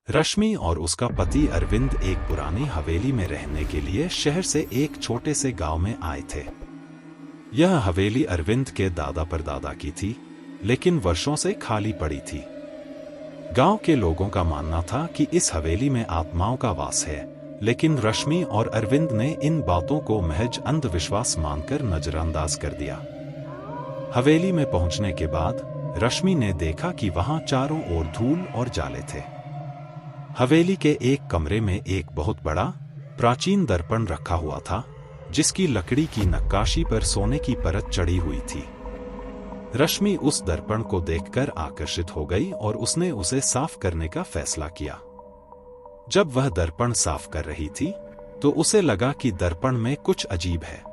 रश्मि और उसका पति अरविंद एक पुरानी हवेली में रहने के लिए शहर से एक छोटे से गांव में आए थे। यह हवेली अरविंद के दादा परदादा की थी, लेकिन वर्षों से खाली पड़ी थी। गांव के लोगों का मानना था कि इस हवेली में आत्माओं का वास है, लेकिन रश्मि और अरविंद ने इन बातों को महज अंधविश्वास मानकर नजरअंदाज कर दिया। हवेली में पहुंचने के बाद रश्मि ने देखा कि वहां चारों ओर धूल और जाले थे। हवेली के एक कमरे में एक बहुत बड़ा प्राचीन दर्पण रखा हुआ था, जिसकी लकड़ी की नक्काशी पर सोने की परत चढ़ी हुई थी। रश्मि उस दर्पण को देखकर आकर्षित हो गई और उसने उसे साफ करने का फैसला किया। जब वह दर्पण साफ कर रही थी, तो उसे लगा कि दर्पण में कुछ अजीब है।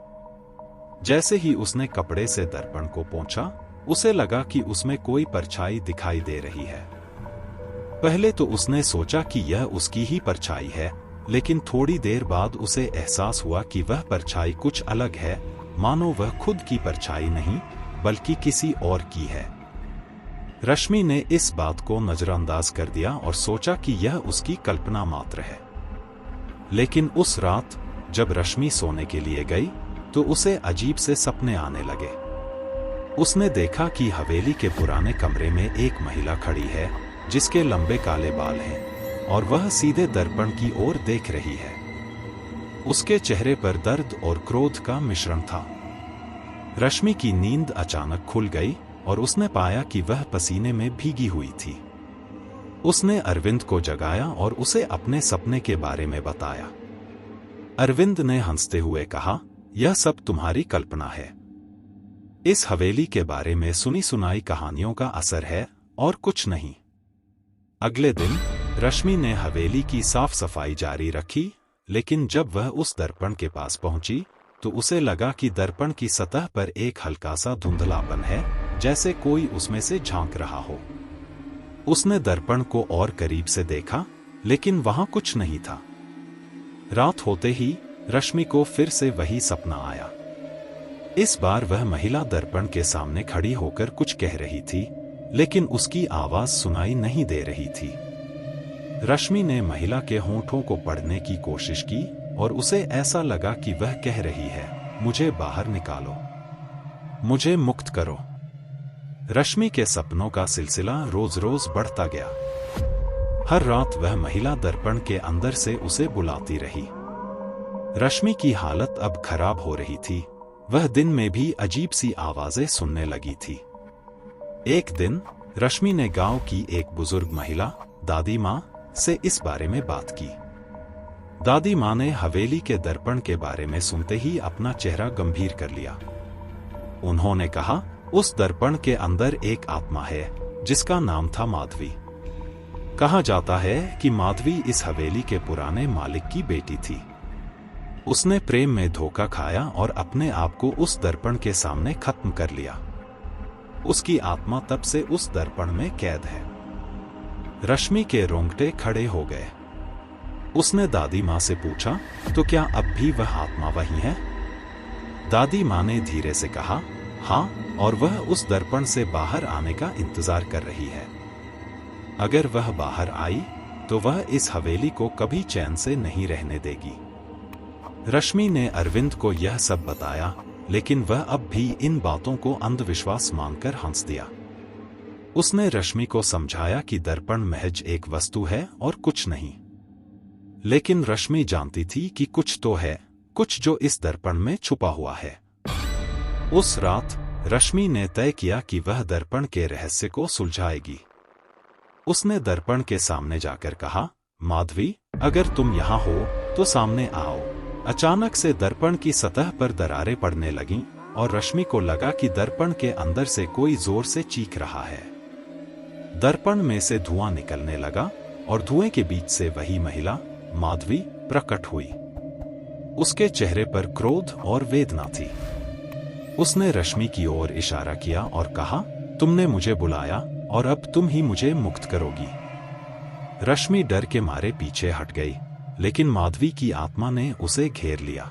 जैसे ही उसने कपड़े से दर्पण को पोंछा, उसे लगा कि उसमें कोई परछाई दिखाई दे रही है। पहले तो उसने सोचा कि यह उसकी ही परछाई है, लेकिन थोड़ी देर बाद उसे एहसास हुआ कि वह परछाई कुछ अलग है, मानो वह खुद की परछाई नहीं बल्कि किसी और की है। रश्मि ने इस बात को नजरअंदाज कर दिया और सोचा कि यह उसकी कल्पना मात्र है। लेकिन उस रात जब रश्मि सोने के लिए गई, तो उसे अजीब से सपने आने लगे। उसने देखा कि हवेली के पुराने कमरे में एक महिला खड़ी है, जिसके लंबे काले बाल हैं और वह सीधे दर्पण की ओर देख रही है। उसके चेहरे पर दर्द और क्रोध का मिश्रण था। रश्मि की नींद अचानक खुल गई और उसने पाया कि वह पसीने में भीगी हुई थी। उसने अरविंद को जगाया और उसे अपने सपने के बारे में बताया। अरविंद ने हंसते हुए कहा, यह सब तुम्हारी कल्पना है। इस हवेली के बारे में सुनी सुनाई कहानियों का असर है और कुछ नहीं। अगले दिन रश्मि ने हवेली की साफ सफाई जारी रखी, लेकिन जब वह उस दर्पण के पास पहुंची, तो उसे लगा कि दर्पण की सतह पर एक हल्का सा धुंधलापन है, जैसे कोई उसमें से झांक रहा हो। उसने दर्पण को और करीब से देखा, लेकिन वहां कुछ नहीं था। रात होते ही रश्मि को फिर से वही सपना आया। इस बार वह महिला दर्पण के सामने खड़ी होकर कुछ कह रही थी, लेकिन उसकी आवाज सुनाई नहीं दे रही थी। रश्मि ने महिला के होंठों को पढ़ने की कोशिश की और उसे ऐसा लगा कि वह कह रही है, मुझे बाहर निकालो, मुझे मुक्त करो। रश्मि के सपनों का सिलसिला रोज रोज बढ़ता गया। हर रात वह महिला दर्पण के अंदर से उसे बुलाती रही। रश्मि की हालत अब खराब हो रही थी। वह दिन में भी अजीब सी आवाजें सुनने लगी थी। एक दिन रश्मि ने गांव की एक बुजुर्ग महिला दादी माँ से इस बारे में बात की। दादी माँ ने हवेली के दर्पण के बारे में सुनते ही अपना चेहरा गंभीर कर लिया। उन्होंने कहा, उस दर्पण के अंदर एक आत्मा है, जिसका नाम था माधवी। कहा जाता है कि माधवी इस हवेली के पुराने मालिक की बेटी थी। उसने प्रेम में धोखा खाया और अपने आप को उस दर्पण के सामने खत्म कर लिया। उसकी आत्मा तब से उस दर्पण में कैद है। रश्मि के रोंगटे खड़े हो गए। उसने दादी माँ से पूछा, तो क्या अब भी वह आत्मा वही है? दादी माँ ने धीरे से कहा, हाँ, और वह उस दर्पण से बाहर आने का इंतजार कर रही है। अगर वह बाहर आई, तो वह इस हवेली को कभी चैन से नहीं रहने देगी। रश्मि ने अरविंद को यह सब बताया, लेकिन वह अब भी इन बातों को अंधविश्वास मानकर हंस दिया। उसने रश्मि को समझाया कि दर्पण महज एक वस्तु है और कुछ नहीं। लेकिन रश्मि जानती थी कि कुछ तो है, कुछ जो इस दर्पण में छुपा हुआ है। उस रात रश्मि ने तय किया कि वह दर्पण के रहस्य को सुलझाएगी। उसने दर्पण के सामने जाकर कहा, माधवी, अगर तुम यहाँ हो तो सामने आओ। अचानक से दर्पण की सतह पर दरारें पड़ने लगीं और रश्मि को लगा कि दर्पण के अंदर से कोई जोर से चीख रहा है। दर्पण में से धुआं निकलने लगा और धुएं के बीच से वही महिला माधवी प्रकट हुई। उसके चेहरे पर क्रोध और वेदना थी। उसने रश्मि की ओर इशारा किया और कहा, तुमने मुझे बुलाया और अब तुम ही मुझे मुक्त करोगी। रश्मि डर के मारे पीछे हट गई, लेकिन माधवी की आत्मा ने उसे घेर लिया।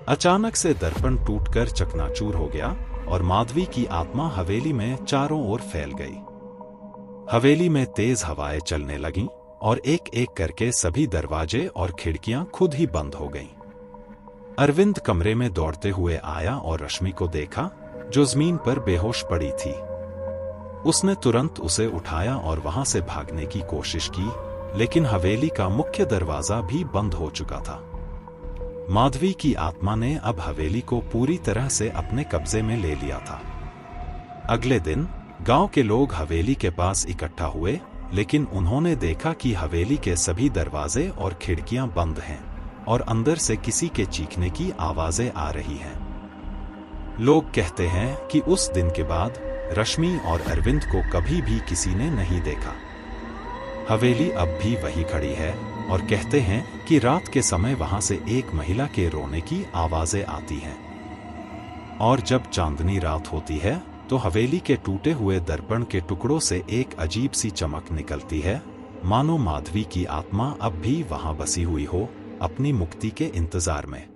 अचानक से दर्पण टूटकर चकनाचूर हो गया और माधवी की आत्मा हवेली में चारों ओर फैल गई। हवेली में तेज हवाएं चलने लगीं और एक एक करके सभी दरवाजे और खिड़कियां खुद ही बंद हो गईं। अरविंद कमरे में दौड़ते हुए आया और रश्मि को देखा, जो जमीन पर बेहोश पड़ी थी। उसने तुरंत उसे उठाया और वहां से भागने की कोशिश की, लेकिन हवेली का मुख्य दरवाजा भी बंद हो चुका था। माधवी की आत्मा ने अब हवेली को पूरी तरह से अपने कब्जे में ले लिया था। अगले दिन गांव के लोग हवेली के पास इकट्ठा हुए, लेकिन उन्होंने देखा कि हवेली के सभी दरवाजे और खिड़कियां बंद हैं और अंदर से किसी के चीखने की आवाजें आ रही हैं। लोग कहते हैं कि उस दिन के बाद रश्मि और अरविंद को कभी भी किसी ने नहीं देखा। हवेली अब भी वही खड़ी है और कहते हैं कि रात के समय वहां से एक महिला के रोने की आवाजें आती हैं। और जब चांदनी रात होती है तो हवेली के टूटे हुए दर्पण के टुकड़ों से एक अजीब सी चमक निकलती है, मानो माधवी की आत्मा अब भी वहां बसी हुई हो, अपनी मुक्ति के इंतजार में।